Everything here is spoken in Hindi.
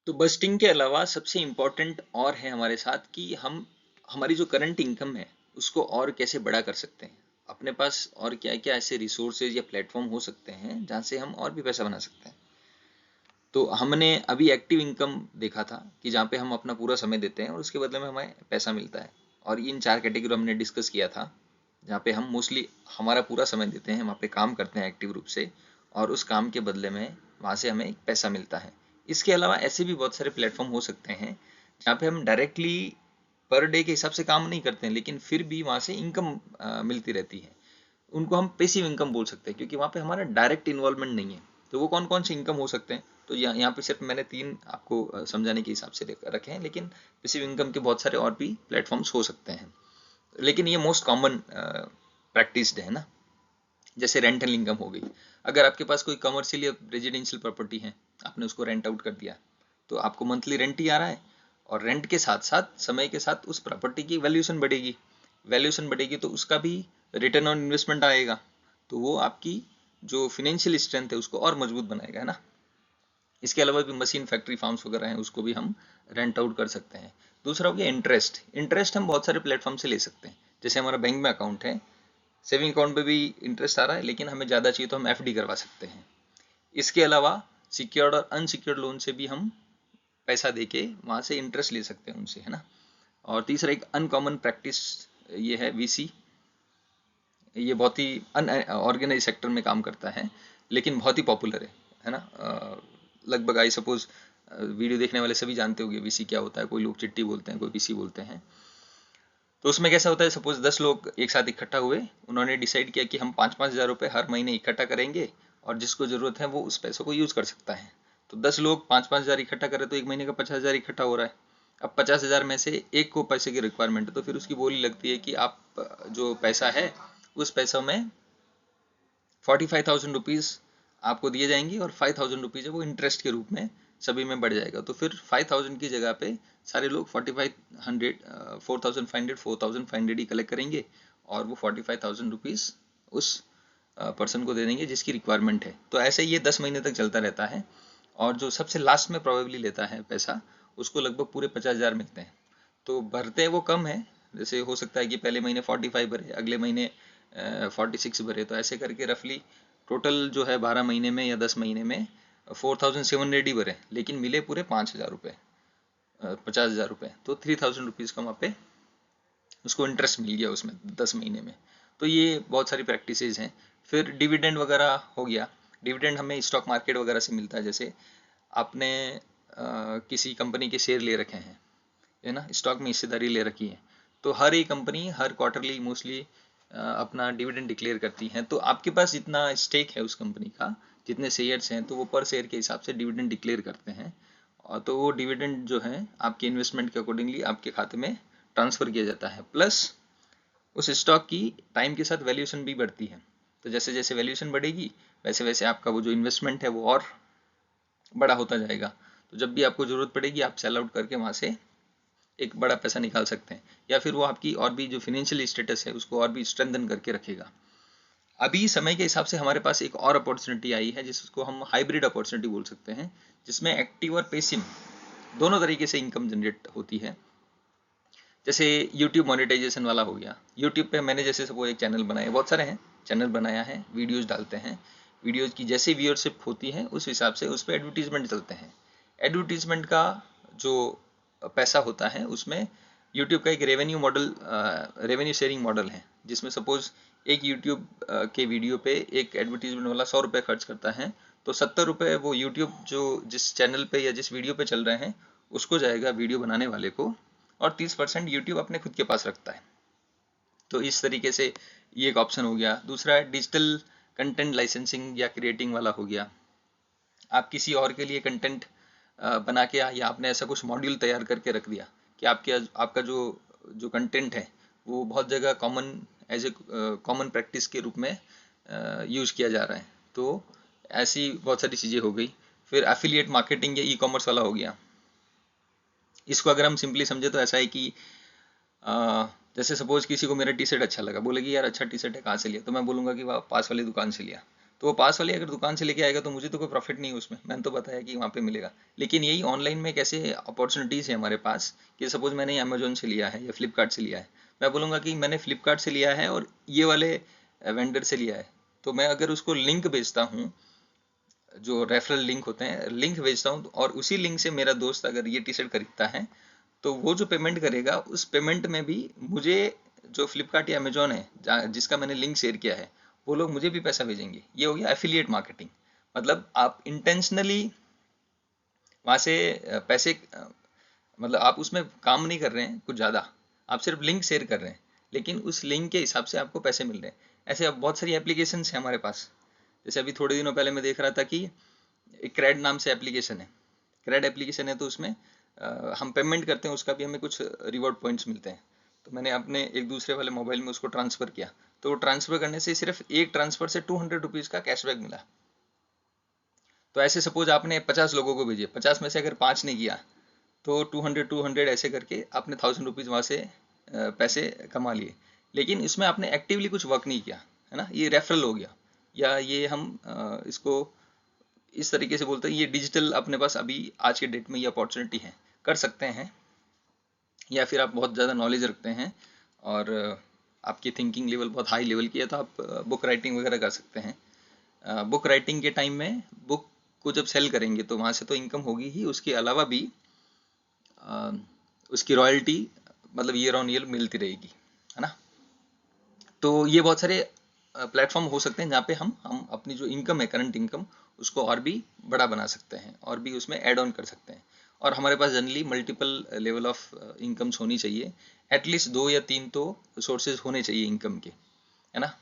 तो बस्टिंग के अलावा सबसे इम्पोर्टेंट और है हमारे साथ कि हम हमारी जो करंट इनकम है उसको और कैसे बड़ा कर सकते हैं। अपने पास और क्या क्या ऐसे रिसोर्सेज या प्लेटफॉर्म हो सकते हैं जहाँ से हम और भी पैसा बना सकते हैं। तो हमने अभी एक्टिव इनकम देखा था कि जहाँ पे हम अपना पूरा समय देते हैं और उसके बदले में हमें पैसा मिलता है। और इन चार कैटेगरी हमने डिस्कस किया था, जहाँ पे हम मोस्टली हमारा पूरा समय देते हैं, वहाँ पे काम करते हैं एक्टिव रूप से, और उस काम के बदले में वहाँ से हमें पैसा मिलता है। इसके अलावा ऐसे भी बहुत सारे प्लेटफॉर्म हो सकते हैं जहाँ पे हम डायरेक्टली पर डे के हिसाब से काम नहीं करते हैं, लेकिन फिर भी वहाँ से इनकम मिलती रहती है। उनको हम पैसिव इनकम बोल सकते हैं, क्योंकि वहाँ पे हमारा डायरेक्ट इन्वॉल्वमेंट नहीं है। तो वो कौन कौन से इनकम हो सकते हैं? तो यहाँ पे सिर्फ मैंने तीन आपको समझाने के हिसाब से रखे हैं, लेकिन पैसिव इनकम के बहुत सारे और भी प्लेटफॉर्म्स हो सकते हैं, लेकिन ये मोस्ट कॉमन प्रैक्टिस्ड है ना। जैसे रेंटल इनकम हो गई। अगर आपके पास कोई कमर्शियल या रेजिडेंशियल प्रॉपर्टी है, आपने उसको रेंट आउट कर दिया, तो आपको मंथली रेंट ही आ रहा है, और रेंट के साथ साथ समय के साथ उस प्रॉपर्टी की वैल्यूएशन बढ़ेगी। वैल्यूएशन बढ़ेगी तो उसका भी रिटर्न ऑन इन्वेस्टमेंट आएगा, तो वो आपकी जो फिनेंशियल स्ट्रेंथ है उसको और मजबूत बनाएगा, है ना। इसके अलावा भी मशीन फैक्ट्री फार्म्स वगैरह हैं, उसको भी हम रेंट आउट कर सकते हैं। दूसरा हो गया इंटरेस्ट। इंटरेस्ट हम बहुत सारे प्लेटफॉर्म से ले सकते हैं। जैसे हमारा बैंक में अकाउंट है, सेविंग अकाउंट पे भी इंटरेस्ट आ रहा है, लेकिन हमें ज़्यादा चाहिए तो हम एफडी करवा सकते हैं। इसके अलावा सिक्योर्ड और अनसिक्योर्ड लोन से भी हम पैसा देके वहाँ से इंटरेस्ट ले सकते हैं उनसे, है ना। और तीसरा एक अनकॉमन प्रैक्टिस ये है वीसी। ये बहुत ही अनऑर्गेनाइज सेक्टर में काम करता है, लेकिन बहुत ही पॉपुलर है ना। लगभग आई सपोज वीडियो देखने वाले सभी जानते होंगे वीसी क्या होता है। कोई लोग चिट्टी बोलते हैं, कोई वीसी बोलते हैं। तो उसमें कैसा होता है, सपोज 10 लोग एक साथ इकट्ठा हुए, उन्होंने डिसाइड किया कि हम 5-5 हज़ार रुपये हर महीने इकट्ठा करेंगे, और जिसको ज़रूरत है वो उस पैसों को यूज़ कर सकता है। तो 10 लोग 5-5 हज़ार इकट्ठा करें तो एक महीने का 50 हज़ार इकट्ठा हो रहा है। अब 50 हज़ार में से एक को पैसे की रिक्वायरमेंट है, तो फिर उसकी बोली लगती है कि आप जो पैसा है उस पैसों में 45,000 रुपीज़ आपको दिए जाएंगे, और 5,000 रुपीज़ है वो इंटरेस्ट के रूप में सभी में बढ़ जाएगा। तो फिर 5,000 की जगह पे सारे लोग 4500 4,500 4,500 ही कलेक्ट करेंगे, और वो 45,000 रुपीज़ उस पर्सन को दे देंगे जिसकी रिक्वायरमेंट है। तो ऐसे ये 10 महीने तक चलता रहता है, और जो सबसे लास्ट में प्रोबेबली लेता है पैसा, उसको लगभग पूरे 50 हज़ार मिलते हैं। तो भरते वो कम है, जैसे हो सकता है कि पहले महीने 45 भरे, अगले महीने 46 भरे, तो ऐसे करके रफली टोटल जो है 12 महीने में या 10 महीने में 4,700 ही भरे, लेकिन मिले पूरे 5,000 रुपये, 50,000 रुपये। तो 3,000 रुपीज़ का वहाँ पे उसको इंटरेस्ट मिल गया उसमें 10 महीने में। तो ये बहुत सारी प्रैक्टिसेज हैं। फिर डिविडेंड वगैरह हो गया। डिविडेंड हमें स्टॉक मार्केट वगैरह से मिलता है। जैसे आपने किसी कंपनी के शेयर ले रखे हैं, है ना, स्टॉक में हिस्सेदारी ले रखी है, तो हर एक कंपनी हर क्वार्टरली मोस्टली अपना डिविडेंड डिक्लेयर करती हैं। तो आपके पास जितना स्टेक है उस कंपनी का, जितने शेयर्स हैं, तो वो पर शेयर के हिसाब से डिविडेंड डिक्लेयर करते हैं, और तो वो डिविडेंड जो है आपके इन्वेस्टमेंट के अकॉर्डिंगली आपके खाते में ट्रांसफ़र किया जाता है। प्लस उस स्टॉक की टाइम के साथ वैल्यूएशन भी बढ़ती है। तो जैसे जैसे वैल्यूएशन बढ़ेगी, वैसे वैसे आपका वो जो इन्वेस्टमेंट है वो और बड़ा होता जाएगा। तो जब भी आपको ज़रूरत पड़ेगी आप सेल आउट करके वहाँ से एक बड़ा पैसा निकाल सकते हैं, या फिर वो आपकी और भी जो फिनेंशियल स्टेटस है उसको और भी स्ट्रेंथन करके रखेगा। अभी समय के हिसाब से हमारे पास एक और अपॉर्चुनिटी आई है जिसको हम हाइब्रिड अपॉर्चुनिटी बोल सकते हैं, जिसमें एक्टिव और पैसिव दोनों तरीके से इनकम जनरेट होती है। जैसे YouTube मोनेटाइजेशन वाला हो गया। YouTube पे मैंने जैसे वो एक चैनल बनाया, बहुत सारे हैं, चैनल बनाया है, वीडियोस डालते हैं। वीडियोस की जैसे व्यूअरशिप होती है उस हिसाब से उस पर एडवर्टीजमेंट चलते हैं। एडवर्टीजमेंट का जो पैसा होता है उसमें YouTube का एक revenue model, revenue sharing model है, जिसमें सपोज एक YouTube के वीडियो पे एक एडवर्टीजमेंट वाला 100 रुपये खर्च करता है, तो 70 रुपये वो YouTube जो जिस चैनल पे या जिस वीडियो पे चल रहे हैं उसको जाएगा, वीडियो बनाने वाले को, और 30% यूट्यूब अपने खुद के पास रखता है। तो इस तरीके से ये एक ऑप्शन हो गया। दूसरा है डिजिटल कंटेंट लाइसेंसिंग या क्रिएटिंग वाला हो गया। आप किसी और के लिए कंटेंट बना के, या आपने ऐसा कुछ मॉड्यूल तैयार करके रख दिया कि आपका जो जो कंटेंट है वो बहुत जगह common as a common practice के रूप में यूज़ किया जा रहा है। तो ऐसी बहुत सारी चीज़ें हो गई। फिर एफिलिएट मार्केटिंग या ई कॉमर्स वाला हो गया। इसको अगर हम सिंपली समझे तो ऐसा है कि जैसे सपोज किसी को मेरा टी शर्ट अच्छा लगा, बोले कि यार अच्छा टी शर्ट है, कहाँ से लिया, तो मैं बोलूँगा कि वह पास वाली दुकान से लिया। तो वो पास वाली अगर दुकान से लेके आएगा तो मुझे तो कोई प्रॉफिट नहीं है उसमें, मैंने तो बताया कि वहाँ पे मिलेगा। लेकिन यही ऑनलाइन में कैसे अपॉर्चुनिटीज़ है हमारे पास कि सपोज मैंने अमेजोन से लिया है या फ्लिपकार्ट से लिया है, मैं बोलूँगा कि मैंने फ्लिपकार्ट से लिया है और ये वाले वेंडर से लिया है, तो मैं अगर उसको लिंक भेजता हूँ, जो रेफरल लिंक होते हैं, लिंक भेजता हूँ, और उसी लिंक से मेरा दोस्त अगर ये टी शर्ट खरीदता है तो वो जो पेमेंट करेगा उस पेमेंट में भी मुझे, जो फ्लिपकार्ट या अमेजोन है जिसका मैंने लिंक शेयर किया है, वो लोग मुझे भी पैसा भेजेंगे। ये हो गया एफिलिएट मार्केटिंग। मतलब आप इंटेंशनली वहाँ से पैसे मतलब आप उसमें काम नहीं कर रहे हैं कुछ ज़्यादा, आप सिर्फ लिंक शेयर कर रहे हैं, लेकिन उस लिंक के हिसाब से आपको पैसे मिल रहे हैं। ऐसे अब बहुत सारी एप्लीकेशंस हैं हमारे पास। जैसे अभी थोड़े दिनों पहले मैं देख रहा था कि एक क्रेड नाम से एप्लीकेशन है, क्रेड एप्लीकेशन है, तो उसमें हम पेमेंट करते हैं, उसका भी हमें कुछ रिवॉर्ड पॉइंट्स मिलते हैं। तो मैंने अपने एक दूसरे वाले मोबाइल में उसको ट्रांसफ़र किया, तो वो ट्रांसफ़र करने से सिर्फ एक ट्रांसफ़र से 200 रुपीज़ का कैशबैक मिला। तो ऐसे सपोज आपने 50 लोगों को भेजे, 50 में से अगर 5 ने किया तो 200 ऐसे करके आपने 1000 रुपीज़ वहाँ से पैसे कमा लिए। लेकिन इसमें आपने एक्टिवली कुछ वर्क नहीं किया, है ना, ये रेफरल हो गया। या ये हम इसको इस तरीके से बोलते हैं, ये डिजिटल अपने पास अभी आज के डेट में ये अपॉर्चुनिटी है, कर सकते हैं। या फिर आप बहुत ज़्यादा नॉलेज रखते हैं और आपकी थिंकिंग लेवल बहुत हाई लेवल की है, तो आप बुक राइटिंग वगैरह कर सकते हैं। बुक राइटिंग के टाइम में बुक को जब सेल करेंगे तो वहाँ से तो इनकम होगी ही, उसके अलावा भी उसकी रॉयल्टी मतलब ईयर ऑन ईयर मिलती रहेगी, है ना। तो ये बहुत सारे प्लेटफॉर्म हो सकते हैं जहाँ पे हम अपनी जो इनकम है, करंट इनकम, उसको और भी बड़ा बना सकते हैं और भी उसमें ऐड ऑन कर सकते हैं। और हमारे पास generally multiple level of incomes होनी चाहिए, एटलीस्ट 2 या 3 तो सोर्सेज होने चाहिए इनकम के, है ना।